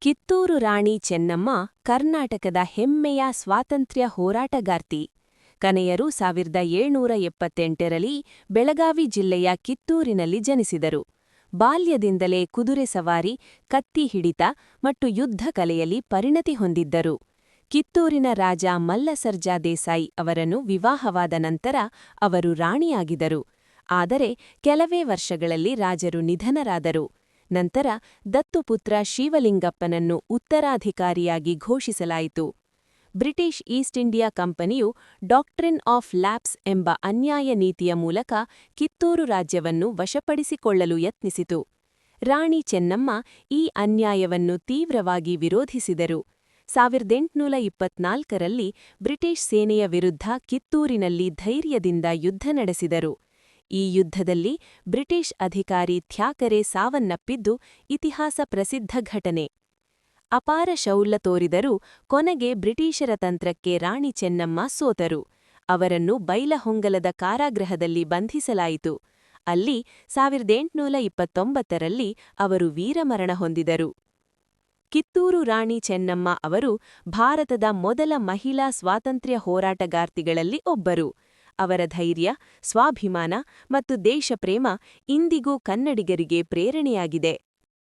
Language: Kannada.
ಕಿತ್ತೂರು ರಾಣಿ ಚೆನ್ನಮ್ಮ ಕರ್ನಾಟಕದ ಹೆಮ್ಮೆಯ ಸ್ವಾತಂತ್ರ್ಯ ಹೋರಾಟಗಾರ್ತಿ. ಕನೆಯರು 1778ರಲ್ಲಿ ಬೆಳಗಾವಿ ಜಿಲ್ಲೆಯ ಕಿತ್ತೂರಿನಲ್ಲಿ ಜನಿಸಿದರು. ಬಾಲ್ಯದಿಂದಲೇ ಕುದುರೆ ಸವಾರಿ, ಕತ್ತಿ ಹಿಡಿತ ಮತ್ತು ಯುದ್ಧ ಕಲೆಯಲ್ಲಿ ಪರಿಣತಿ ಹೊಂದಿದ್ದರು. ಕಿತ್ತೂರಿನ ರಾಜ ಮಲ್ಲಸರ್ಜಾ ದೇಸಾಯಿ ಅವರನ್ನು ವಿವಾಹವಾದ ನಂತರ ಅವರು ರಾಣಿಯಾಗಿದರು. ಆದರೆ ಕೆಲವೇ ವರ್ಷಗಳಲ್ಲಿ ರಾಜರು ನಿಧನರಾದರು. ನಂತರ ದತ್ತುಪುತ್ರ ಶಿವಲಿಂಗಪ್ಪನನ್ನು ಉತ್ತರಾಧಿಕಾರಿಯಾಗಿ ಘೋಷಿಸಲಾಯಿತು. ಬ್ರಿಟಿಷ್ ಈಸ್ಟ್ ಇಂಡಿಯಾ ಕಂಪನಿಯು ಡಾಕ್ಟ್ರಿನ್ ಆಫ್ ಲ್ಯಾಪ್ಸ್ ಎಂಬ ಅನ್ಯಾಯ ನೀತಿಯ ಮೂಲಕ ಕಿತ್ತೂರು ರಾಜ್ಯವನ್ನು ವಶಪಡಿಸಿಕೊಳ್ಳಲು ಯತ್ನಿಸಿತು. ರಾಣಿ ಚೆನ್ನಮ್ಮ ಈ ಅನ್ಯಾಯವನ್ನು ತೀವ್ರವಾಗಿ ವಿರೋಧಿಸಿದರು. 1824ರಲ್ಲಿ ಬ್ರಿಟಿಷ್ ಸೇನೆಯ ವಿರುದ್ಧ ಕಿತ್ತೂರಿನಲ್ಲಿ ಧೈರ್ಯದಿಂದ ಯುದ್ಧ ನಡೆಸಿದರು. ಈ ಯುದ್ಧದಲ್ಲಿ ಬ್ರಿಟಿಷ್ ಅಧಿಕಾರಿ ಥ್ಯಾಕರೆ ಸಾವನ್ನಪ್ಪಿದ್ದು ಇತಿಹಾಸ ಪ್ರಸಿದ್ಧ ಘಟನೆ. ಅಪಾರ ಶೌರ್ಯ ತೋರಿದರೂ ಕೊನೆಗೆ ಬ್ರಿಟಿಷರ ತಂತ್ರಕ್ಕೆ ರಾಣಿ ಚೆನ್ನಮ್ಮ ಸೋತರು. ಅವರನ್ನು ಬೈಲಹೊಂಗಲದ ಕಾರಾಗೃಹದಲ್ಲಿ ಬಂಧಿಸಲಾಯಿತು. ಅಲ್ಲಿ 1829ರಲ್ಲಿ ಅವರು ವೀರಮರಣ ಹೊಂದಿದರು. ಕಿತ್ತೂರು ರಾಣಿ ಚೆನ್ನಮ್ಮ ಅವರು ಭಾರತದ ಮೊದಲ ಮಹಿಳಾ ಸ್ವಾತಂತ್ರ್ಯ ಹೋರಾಟಗಾರ್ತಿಗಳಲ್ಲಿ ಒಬ್ಬರು. ಅವರ ಧೈರ್ಯ, ಸ್ವಾಭಿಮಾನ ಮತ್ತು ದೇಶಪ್ರೇಮ ಇಂದಿಗೂ ಕನ್ನಡಿಗರಿಗೆ ಪ್ರೇರಣೆಯಾಗಿದೆ.